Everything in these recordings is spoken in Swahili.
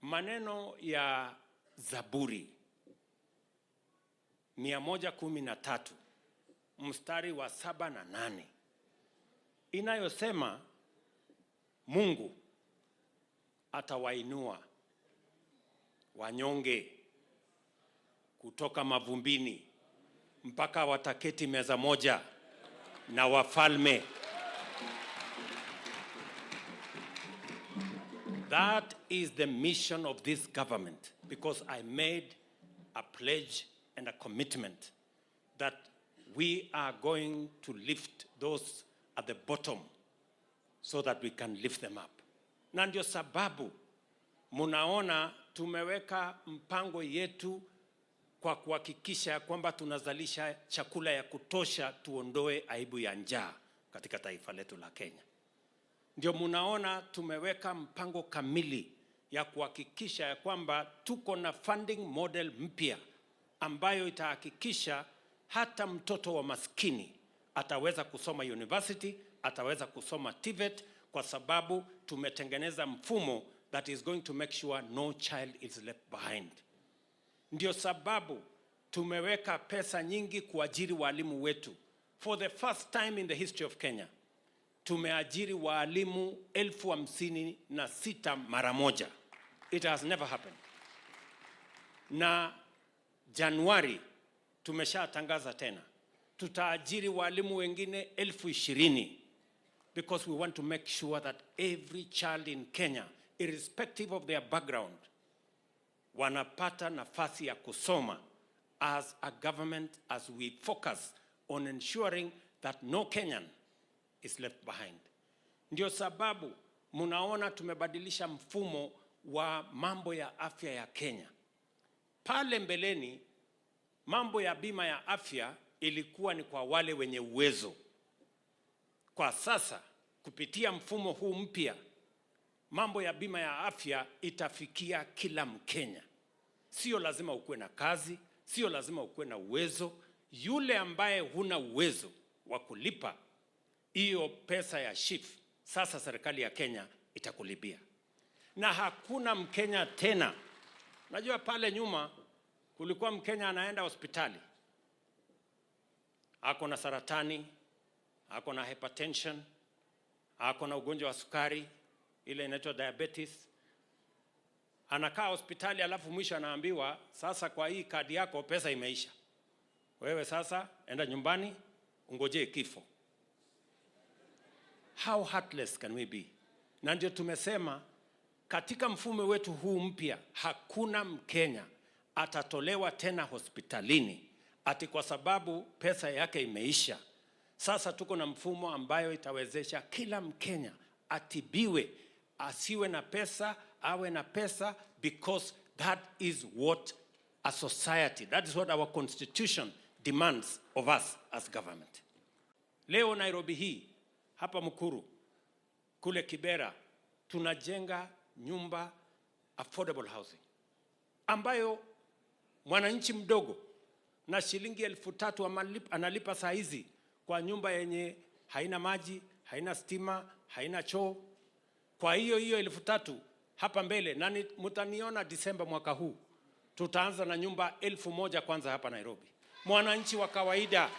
maneno ya Zaburi 113 mstari wa 7 na 8 inayosema Mungu atawainua wanyonge kutoka mavumbini mpaka wataketi meza moja na wafalme. That is the mission of this government, because I made a pledge and a commitment that we are going to lift those at the bottom so that we can lift them up. Na ndio sababu munaona tumeweka mpango yetu kwa kuhakikisha kwamba tunazalisha chakula ya kutosha, tuondoe aibu ya njaa katika taifa letu la Kenya. Ndio munaona tumeweka mpango kamili ya kuhakikisha kwamba tuko na funding model mpya ambayo itahakikisha hata mtoto wa maskini ataweza kusoma university, ataweza kusoma TVET, kwa sababu tumetengeneza mfumo that is going to make sure no child is left behind. Ndio sababu tumeweka pesa nyingi kuajiri walimu wetu. For the first time in the history of Kenya, tumeajiri walimu 56,000 mara moja. It has never happened. Na Januari tumeshatangaza tena tutaajiri walimu wengine 20,000, because we want to make sure that every child in Kenya, irrespective of their background, wanapata nafasi ya kusoma as a government, as we focus on ensuring that no Kenyan is left behind. Ndio sababu munaona tumebadilisha mfumo wa mambo ya afya ya Kenya. Pale mbeleni mambo ya bima ya afya ilikuwa ni kwa wale wenye uwezo. Kwa sasa kupitia mfumo huu mpya, mambo ya bima ya afya itafikia kila Mkenya. Sio lazima ukuwe na kazi, sio lazima ukuwe na uwezo. Yule ambaye huna uwezo wa kulipa hiyo pesa ya SHIF, sasa serikali ya Kenya itakulipia. Na hakuna Mkenya tena. Najua pale nyuma kulikuwa Mkenya anaenda hospitali, ako na saratani, ako na hypertension, ako na ugonjwa wa sukari, ile inaitwa diabetes. Anakaa hospitali alafu mwisho anaambiwa, sasa kwa hii kadi yako pesa imeisha. Wewe sasa enda nyumbani ungojee kifo. How heartless can we be? Na ndio tumesema katika mfumo wetu huu mpya, hakuna Mkenya atatolewa tena hospitalini ati kwa sababu pesa yake imeisha. Sasa tuko na mfumo ambayo itawezesha kila Mkenya atibiwe, asiwe na pesa, awe na pesa, because that is what a society, that is what our constitution demands of us as government. Leo Nairobi hii, hapa Mukuru, kule Kibera, tunajenga nyumba affordable housing ambayo mwananchi mdogo na shilingi 3,000 analipa saa hizi kwa nyumba yenye haina maji, haina stima, haina choo. Kwa hiyo 3,000 hapa mbele, na mtaniona Disemba mwaka huu tutaanza na nyumba 1,000 kwanza hapa Nairobi. Mwananchi wa kawaida,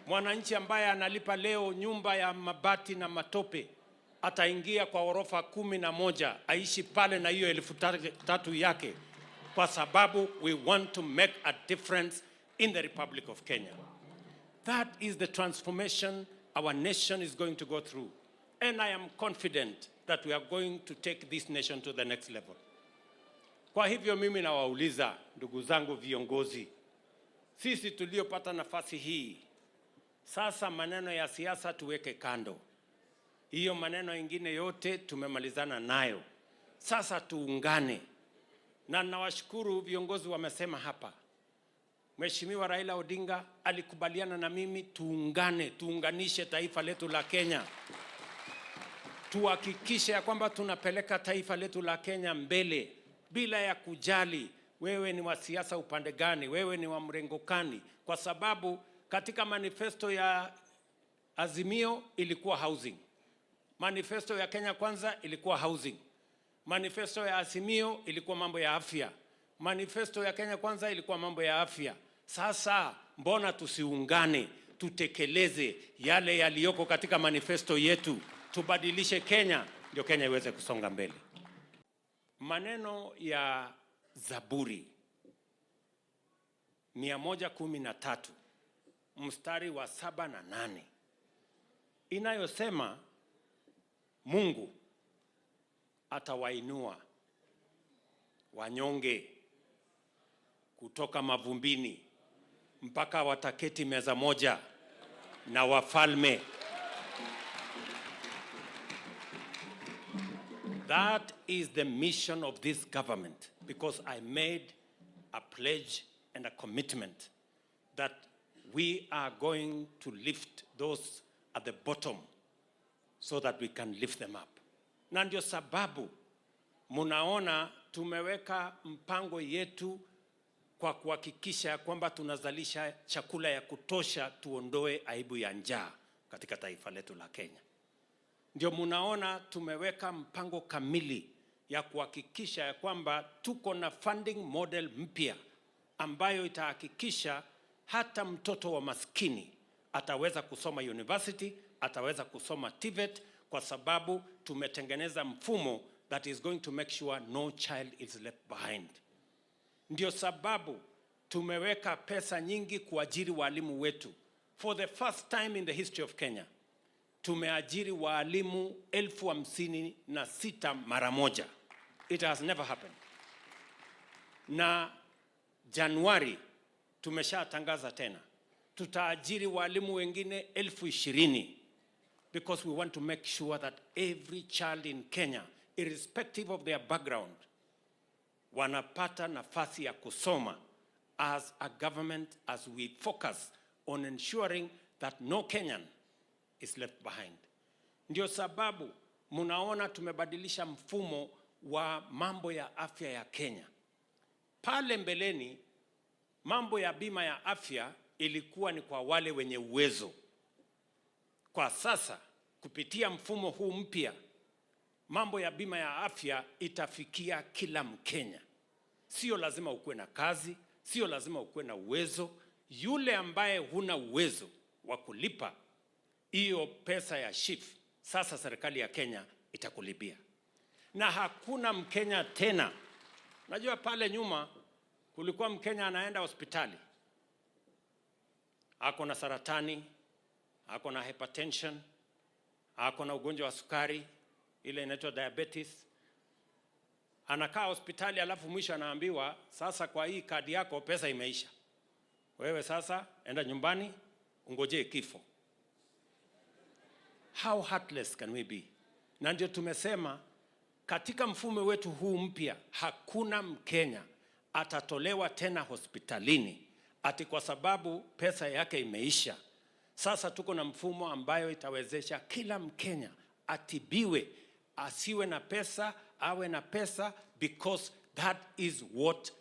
mwananchi ambaye analipa leo nyumba ya mabati na matope, ataingia kwa orofa 11 aishi pale na hiyo 3,000 yake, kwa sababu we want to make a difference in the Republic of Kenya. That is the transformation our nation is going to go through. And I am confident that we are going to take this nation to the next level. Kwa hivyo mimi nawauliza ndugu zangu viongozi, sisi tuliopata nafasi hii, sasa maneno ya siasa tuweke kando. Hiyo maneno ingine yote tumemalizana nayo. Sasa tuungane. Na nawashukuru viongozi wamesema hapa. Mheshimiwa Raila Odinga alikubaliana na mimi tuungane, tuunganishe taifa letu la Kenya. Tuhakikishe ya kwamba tunapeleka taifa letu la Kenya mbele bila ya kujali wewe ni wa siasa upande gani, wewe ni wa mrengo gani, kwa sababu katika manifesto ya Azimio ilikuwa housing. Manifesto ya Kenya Kwanza ilikuwa housing. Manifesto ya Azimio ilikuwa mambo ya afya. Manifesto ya Kenya Kwanza ilikuwa mambo ya afya. Sasa mbona tusiungane, tutekeleze yale yaliyoko katika manifesto yetu, tubadilishe Kenya, ndio Kenya iweze kusonga mbele. Maneno ya Zaburi 113 mstari wa 7 na 8 inayosema Mungu atawainua wanyonge kutoka mavumbini mpaka wataketi meza moja na wafalme. That is the mission of this government, because I made a pledge and a commitment that we are going to lift those at the bottom so that we can lift them up. Na ndio sababu munaona tumeweka mpango yetu kwa kuhakikisha kwamba tunazalisha chakula ya kutosha, tuondoe aibu ya njaa katika taifa letu la Kenya. Ndio munaona tumeweka mpango kamili ya kuhakikisha kwamba tuko na funding model mpya ambayo itahakikisha hata mtoto wa maskini ataweza kusoma university, ataweza kusoma TVET, kwa sababu tumetengeneza mfumo that is going to make sure no child is left behind. Ndio sababu tumeweka pesa nyingi kuajiri walimu wetu. For the first time in the history of Kenya, tumeajiri walimu 56,000 mara moja. It has never happened. Na Januari tumeshatangaza tena, tutaajiri walimu wengine 20,000, because we want to make sure that every child in Kenya, irrespective of their background, wanapata nafasi ya kusoma as a government, as we focus on ensuring that no Kenyan is left behind. Ndio sababu munaona tumebadilisha mfumo wa mambo ya afya ya Kenya. Pale mbeleni mambo ya bima ya afya ilikuwa ni kwa wale wenye uwezo. Kwa sasa kupitia mfumo huu mpya, mambo ya bima ya afya itafikia kila Mkenya. Sio lazima ukuwe na kazi, sio lazima ukuwe na uwezo. Yule ambaye huna uwezo wa kulipa hiyo pesa ya SHIF, sasa serikali ya Kenya itakulipia. Na hakuna Mkenya tena. Najua pale nyuma kulikuwa Mkenya anaenda hospitali, ako na saratani, ako na hypertension, ako na ugonjwa wa sukari, ile inaitwa diabetes. Anakaa hospitali alafu mwisho anaambiwa, sasa kwa hii kadi yako pesa imeisha, wewe sasa enda nyumbani ungojee kifo. How heartless can we be? Na ndio tumesema katika mfumo wetu huu mpya, hakuna Mkenya atatolewa tena hospitalini ati kwa sababu pesa yake imeisha. Sasa tuko na mfumo ambayo itawezesha kila Mkenya atibiwe, asiwe na pesa, awe na pesa, because that is what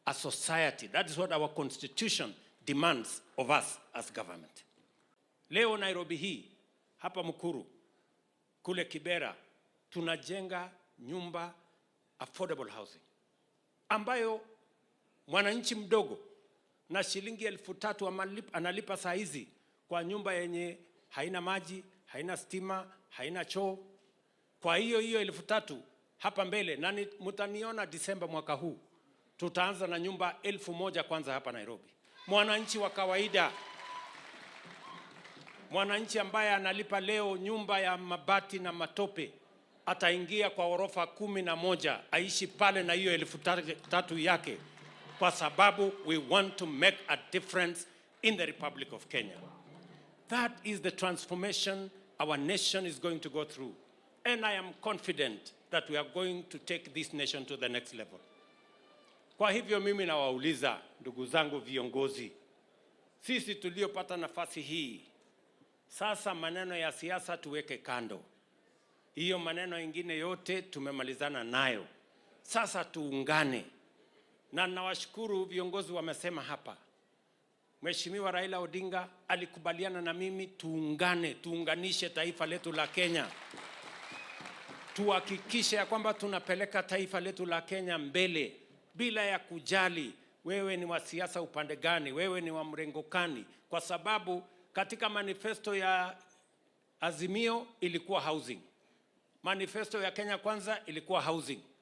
a society, that is what our constitution demands of us as government. Leo Nairobi hii, hapa Mukuru, kule Kibera, tunajenga nyumba affordable housing ambayo mwananchi mdogo na shilingi 3,000 analipa saa hizi kwa nyumba yenye haina maji, haina stima, haina choo. Kwa hiyo 3,000 hapa mbele, na mtaniona Disemba mwaka huu tutaanza na nyumba 1,000 kwanza hapa Nairobi. Mwananchi wa kawaida, mwananchi ambaye analipa leo nyumba ya mabati na matope, ataingia kwa orofa 11, aishi pale na hiyo 3,000 yake, kwa sababu we want to make a difference in the Republic of Kenya. That is the transformation our nation is going to go through. And I am confident that we are going to take this nation to the next level. Kwa hivyo mimi nawauliza ndugu zangu viongozi, sisi tuliopata nafasi hii, sasa maneno ya siasa tuweke kando. Hiyo maneno ingine yote tumemalizana nayo. Sasa tuungane. Na nawashukuru viongozi wamesema hapa. Mheshimiwa Raila Odinga alikubaliana na mimi tuungane, tuunganishe taifa letu la Kenya. tuhakikishe ya kwamba tunapeleka taifa letu la Kenya mbele bila ya kujali wewe ni wa siasa upande gani, wewe ni wa mrengo gani, kwa sababu katika manifesto ya Azimio ilikuwa housing. Manifesto ya Kenya Kwanza ilikuwa housing.